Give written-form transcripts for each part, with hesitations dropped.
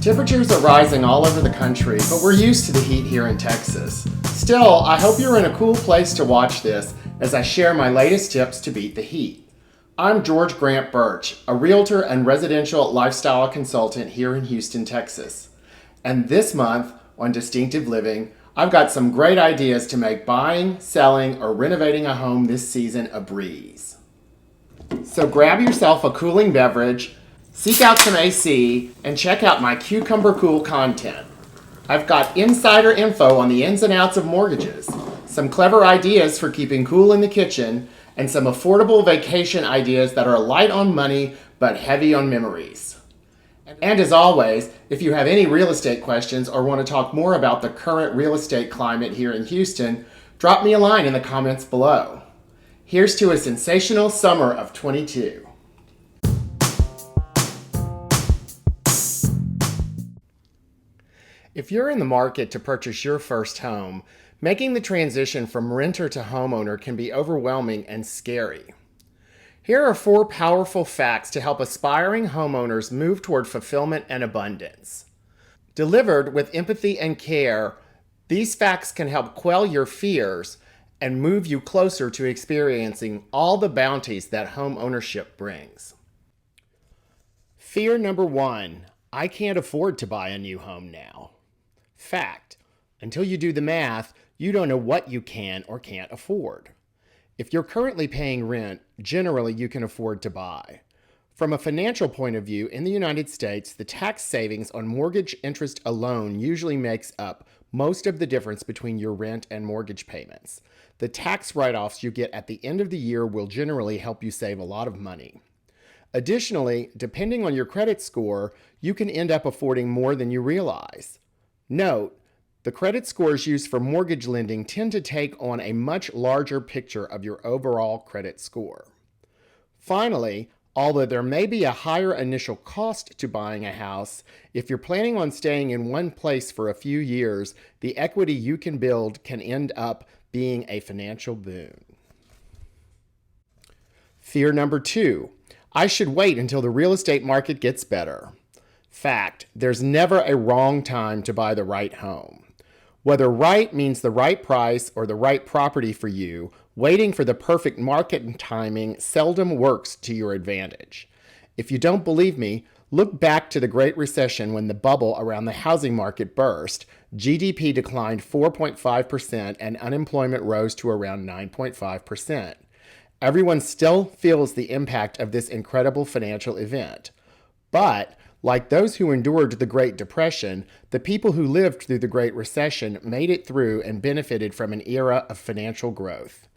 Temperatures are rising all over the country, but we're used to the heat here in Texas. Still, I hope you're in a cool place to watch this as I share my latest tips to beat the heat. I'm George Grant Burch, a realtor and residential lifestyle consultant here in Houston, Texas. And this month on Distinctive Living, I've got some great ideas to make buying, selling, or renovating a home this season a breeze. So grab yourself a cooling beverage, seek out some AC, and check out my Cucumber Cool content. I've got insider info on the ins and outs of mortgages, some clever ideas for keeping cool in the kitchen, and some affordable vacation ideas that are light on money but heavy on memories. And as always, if you have any real estate questions or want to talk more about the current real estate climate here in Houston, drop me a line in the comments below. Here's to a sensational summer of 22. If you're in the market to purchase your first home, making the transition from renter to homeowner can be overwhelming and scary. Here are 4 powerful facts to help aspiring homeowners move toward fulfillment and abundance. Delivered with empathy and care, these facts can help quell your fears and move you closer to experiencing all the bounties that home ownership brings. Fear number 1, I can't afford to buy a new home now. Fact, until you do the math, you don't know what you can or can't afford. If you're currently paying rent, generally you can afford to buy. From a financial point of view, in the United States, the tax savings on mortgage interest alone usually makes up most of the difference between your rent and mortgage payments. The tax write-offs you get at the end of the year will generally help you save a lot of money. Additionally, depending on your credit score, you can end up affording more than you realize. Note, the credit scores used for mortgage lending tend to take on a much larger picture of your overall credit score. Finally, although there may be a higher initial cost to buying a house, if you're planning on staying in one place for a few years, the equity you can build can end up being a financial boon. Fear number 2, I should wait until the real estate market gets better. Fact, there's never a wrong time to buy the right home. Whether right means the right price or the right property for you, waiting for the perfect market and timing seldom works to your advantage. If you don't believe me, look back to the Great Recession when the bubble around the housing market burst, GDP declined 4.5% and unemployment rose to around 9.5%. Everyone still feels the impact of this incredible financial event. But like those who endured the Great Depression, the people who lived through the Great Recession made it through and benefited from an era of financial growth.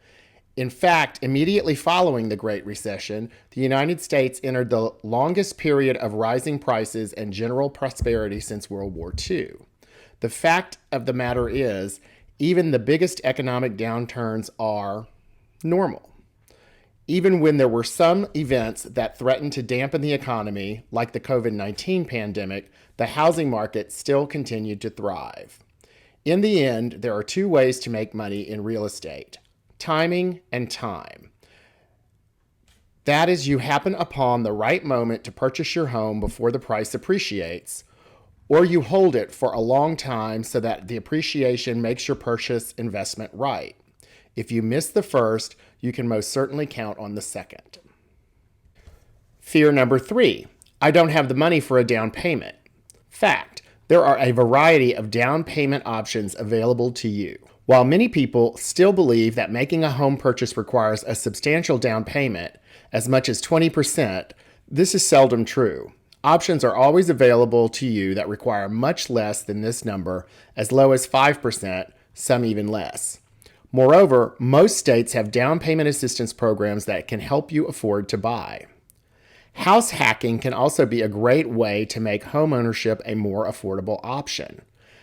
In fact, immediately following the Great Recession, the United States entered the longest period of rising prices and general prosperity since World War II. The fact of the matter is, even the biggest economic downturns are normal. Even when there were some events that threatened to dampen the economy, like the COVID-19 pandemic, the housing market still continued to thrive. In the end, there are 2 ways to make money in real estate: timing and time. That is, you happen upon the right moment to purchase your home before the price appreciates, or you hold it for a long time so that the appreciation makes your purchase investment right. If you miss the first, you can most certainly count on the second. Fear number 3, I don't have the money for a down payment. Fact, there are a variety of down payment options available to you. While many people still believe that making a home purchase requires a substantial down payment, as much as 20%, this is seldom true. Options are always available to you that require much less than this number, as low as 5%, some even less. Moreover, most states have down payment assistance programs that can help you afford to buy. House hacking can also be a great way to make homeownership a more affordable option.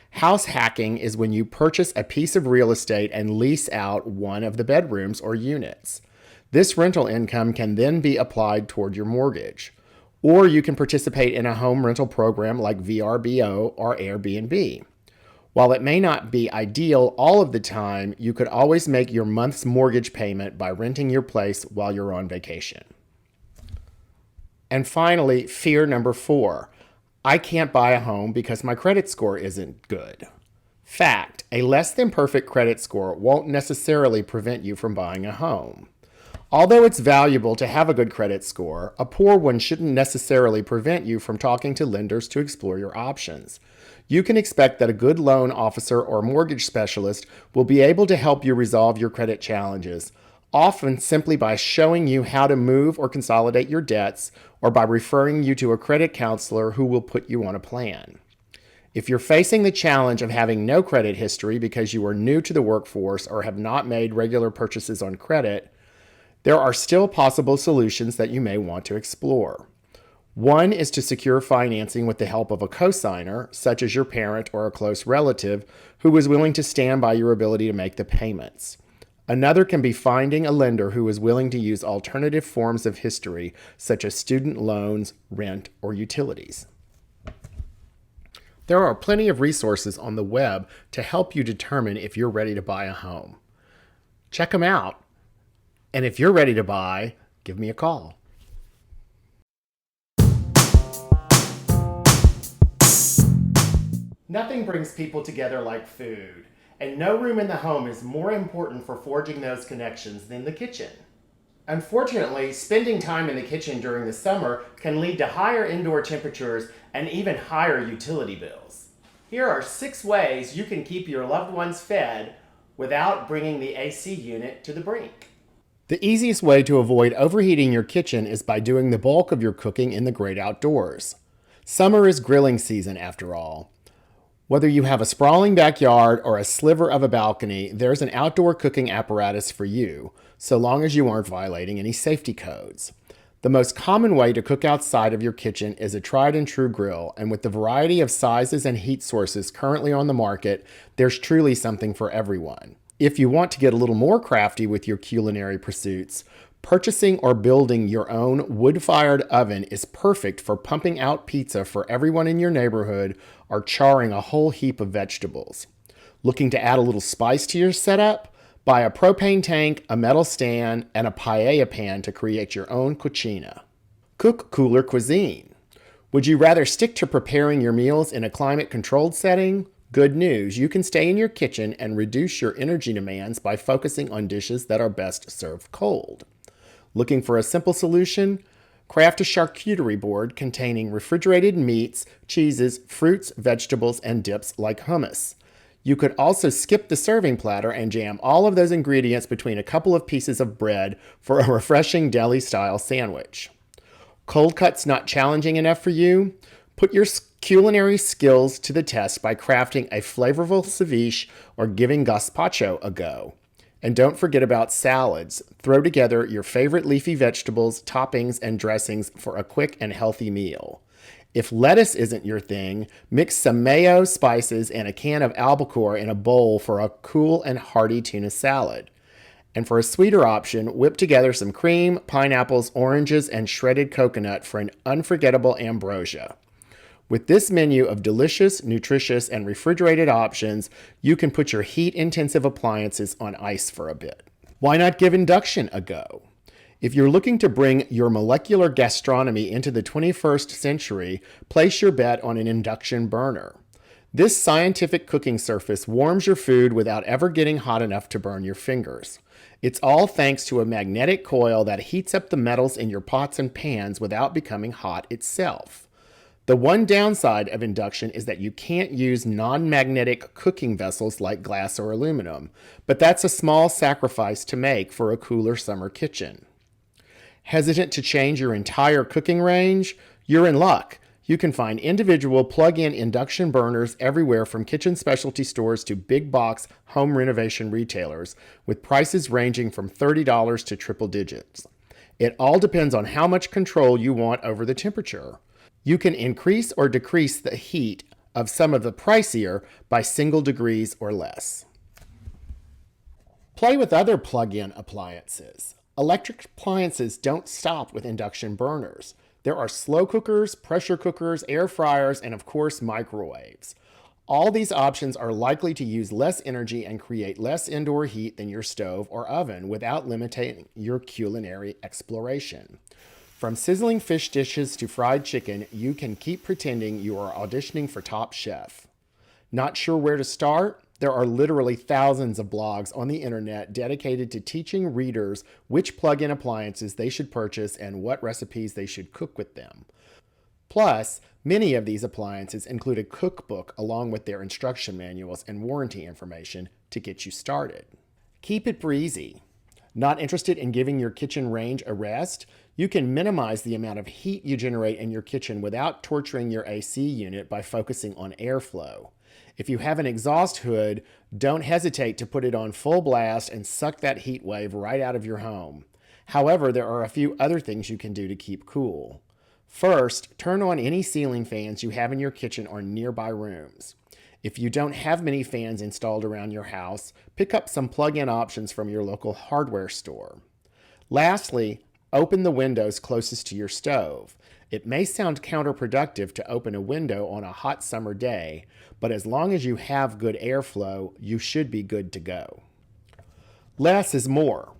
House hacking is when you purchase a piece of real estate and lease out one of the bedrooms or units. This rental income can then be applied toward your mortgage. Or you can participate in a home rental program like VRBO or Airbnb. While it may not be ideal all of the time, you could always make your month's mortgage payment by renting your place while you're on vacation. And finally, fear number 4. I can't buy a home because my credit score isn't good. Fact, a less than perfect credit score won't necessarily prevent you from buying a home. Although it's valuable to have a good credit score, a poor one shouldn't necessarily prevent you from talking to lenders to explore your options. You can expect that a good loan officer or mortgage specialist will be able to help you resolve your credit challenges, often simply by showing you how to move or consolidate your debts, or by referring you to a credit counselor who will put you on a plan. If you're facing the challenge of having no credit history because you are new to the workforce or have not made regular purchases on credit, there are still possible solutions that you may want to explore. One is to secure financing with the help of a cosigner, such as your parent or a close relative, who is willing to stand by your ability to make the payments. Another can be finding a lender who is willing to use alternative forms of history, such as student loans, rent, or utilities. There are plenty of resources on the web to help you determine if you're ready to buy a home. Check them out. And if you're ready to buy, give me a call. Nothing brings people together like food, and no room in the home is more important for forging those connections than the kitchen. Unfortunately, spending time in the kitchen during the summer can lead to higher indoor temperatures and even higher utility bills. Here are 6 ways you can keep your loved ones fed without bringing the AC unit to the brink. The easiest way to avoid overheating your kitchen is by doing the bulk of your cooking in the great outdoors. Summer is grilling season after all. Whether you have a sprawling backyard or a sliver of a balcony, there's an outdoor cooking apparatus for you, so long as you aren't violating any safety codes. The most common way to cook outside of your kitchen is a tried and true grill, and with the variety of sizes and heat sources currently on the market, there's truly something for everyone. If you want to get a little more crafty with your culinary pursuits, purchasing or building your own wood-fired oven is perfect for pumping out pizza for everyone in your neighborhood or charring a whole heap of vegetables. Looking to add a little spice to your setup? Buy a propane tank, a metal stand, and a paella pan to create your own cucina. Cook cooler cuisine. Would you rather stick to preparing your meals in a climate-controlled setting? Good news, you can stay in your kitchen and reduce your energy demands by focusing on dishes that are best served cold. Looking for a simple solution? Craft a charcuterie board containing refrigerated meats, cheeses, fruits, vegetables, and dips like hummus. You could also skip the serving platter and jam all of those ingredients between a couple of pieces of bread for a refreshing deli-style sandwich. Cold cuts not challenging enough for you? Put your culinary skills to the test by crafting a flavorful ceviche or giving gazpacho a go. And don't forget about salads. Throw together your favorite leafy vegetables, toppings, and dressings for a quick and healthy meal. If lettuce isn't your thing, mix some mayo, spices, and a can of albacore in a bowl for a cool and hearty tuna salad. And for a sweeter option, whip together some cream, pineapples, oranges, and shredded coconut for an unforgettable ambrosia. With this menu of delicious, nutritious, and refrigerated options, you can put your heat-intensive appliances on ice for a bit. Why not give induction a go? If you're looking to bring your molecular gastronomy into the 21st century, place your bet on an induction burner. This scientific cooking surface warms your food without ever getting hot enough to burn your fingers. It's all thanks to a magnetic coil that heats up the metals in your pots and pans without becoming hot itself. The one downside of induction is that you can't use non-magnetic cooking vessels like glass or aluminum, but that's a small sacrifice to make for a cooler summer kitchen. Hesitant to change your entire cooking range? You're in luck. You can find individual plug-in induction burners everywhere from kitchen specialty stores to big box home renovation retailers, with prices ranging from $30 to triple digits. It all depends on how much control you want over the temperature. You can increase or decrease the heat of some of the pricier by single degrees or less. Play with other plug-in appliances. Electric appliances don't stop with induction burners. There are slow cookers, pressure cookers, air fryers, and of course microwaves. All these options are likely to use less energy and create less indoor heat than your stove or oven without limiting your culinary exploration. From sizzling fish dishes to fried chicken, you can keep pretending you are auditioning for Top Chef. Not sure where to start? There are literally thousands of blogs on the internet dedicated to teaching readers which plug-in appliances they should purchase and what recipes they should cook with them. Plus, many of these appliances include a cookbook along with their instruction manuals and warranty information to get you started. Keep it breezy. Not interested in giving your kitchen range a rest? You can minimize the amount of heat you generate in your kitchen without torturing your AC unit by focusing on airflow. If you have an exhaust hood, don't hesitate to put it on full blast and suck that heat wave right out of your home. However, there are a few other things you can do to keep cool. First, turn on any ceiling fans you have in your kitchen or nearby rooms. If you don't have many fans installed around your house, pick up some plug-in options from your local hardware store. Lastly, open the windows closest to your stove. It may sound counterproductive to open a window on a hot summer day, but as long as you have good airflow, you should be good to go. Less is more.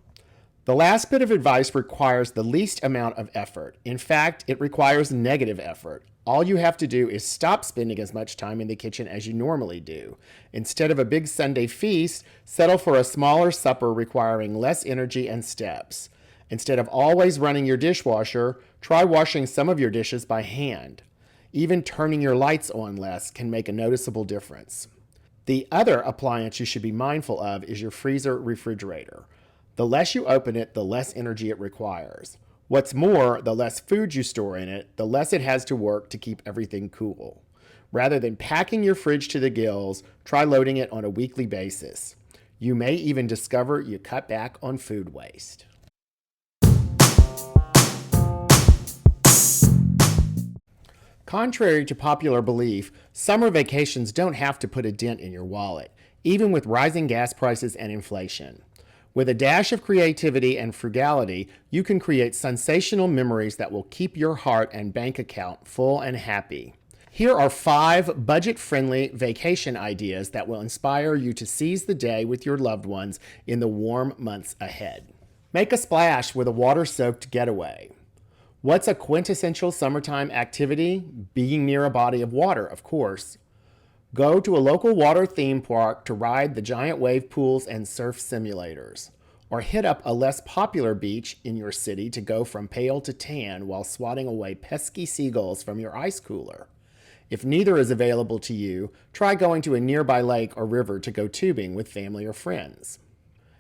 The last bit of advice requires the least amount of effort. In fact, it requires negative effort. All you have to do is stop spending as much time in the kitchen as you normally do. Instead of a big Sunday feast, settle for a smaller supper requiring less energy and steps. Instead of always running your dishwasher, try washing some of your dishes by hand. Even turning your lights on less can make a noticeable difference. The other appliance you should be mindful of is your freezer refrigerator. The less you open it, the less energy it requires. What's more, the less food you store in it, the less it has to work to keep everything cool. Rather than packing your fridge to the gills, try loading it on a weekly basis. You may even discover you cut back on food waste. Contrary to popular belief, summer vacations don't have to put a dent in your wallet, even with rising gas prices and inflation. With a dash of creativity and frugality, you can create sensational memories that will keep your heart and bank account full and happy. Here are 5 budget-friendly vacation ideas that will inspire you to seize the day with your loved ones in the warm months ahead. Make a splash with a water-soaked getaway. What's a quintessential summertime activity? Being near a body of water, of course. Go to a local water theme park to ride the giant wave pools and surf simulators. Or hit up a less popular beach in your city to go from pale to tan while swatting away pesky seagulls from your ice cooler. If neither is available to you, try going to a nearby lake or river to go tubing with family or friends.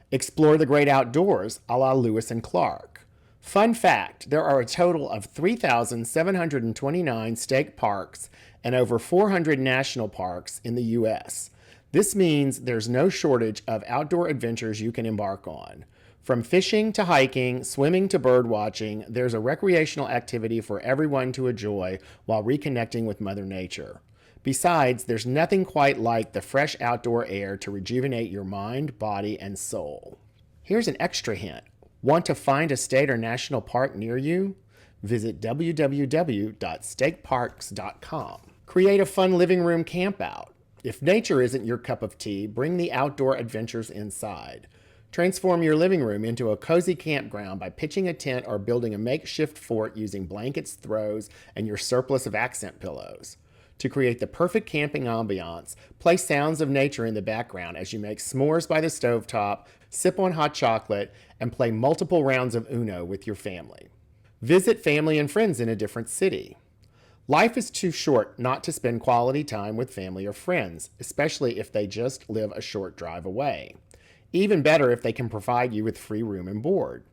Explore the great outdoors, a la Lewis and Clark. Fun fact, there are a total of 3,729 state parks and over 400 national parks in the U.S. This means there's no shortage of outdoor adventures you can embark on. From fishing to hiking, swimming to bird watching, there's a recreational activity for everyone to enjoy while reconnecting with Mother Nature. Besides, there's nothing quite like the fresh outdoor air to rejuvenate your mind, body, and soul. Here's an extra hint. Want to find a state or national park near you? Visit www.stateparks.com. Create a fun living room campout. If nature isn't your cup of tea, bring the outdoor adventures inside. Transform your living room into a cozy campground by pitching a tent or building a makeshift fort using blankets, throws, and your surplus of accent pillows. To create the perfect camping ambiance, play sounds of nature in the background as you make s'mores by the stovetop, sip on hot chocolate, and play multiple rounds of Uno with your family. Visit family and friends in a different city. Life is too short not to spend quality time with family or friends, especially if they just live a short drive away. Even better if they can provide you with free room and board.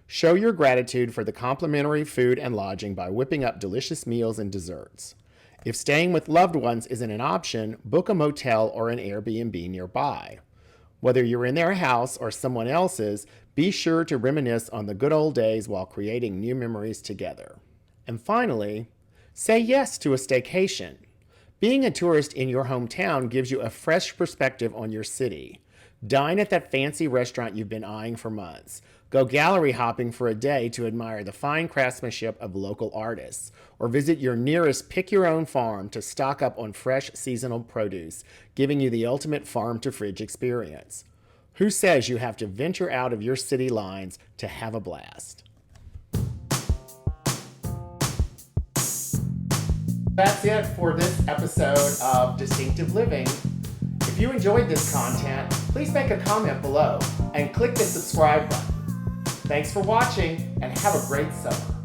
Show your gratitude for the complimentary food and lodging by whipping up delicious meals and desserts. If staying with loved ones isn't an option, book a motel or an Airbnb nearby. Whether you're in their house or someone else's, be sure to reminisce on the good old days while creating new memories together. And finally, say yes to a staycation. Being a tourist in your hometown gives you a fresh perspective on your city. Dine at that fancy restaurant you've been eyeing for months. Go gallery hopping for a day to admire the fine craftsmanship of local artists. Or visit your nearest pick-your-own farm to stock up on fresh seasonal produce, giving you the ultimate farm-to-fridge experience. Who says you have to venture out of your city lines to have a blast? That's it for this episode of Distinctive Living. If you enjoyed this content, please make a comment below and click the subscribe button. Thanks for watching and have a great summer.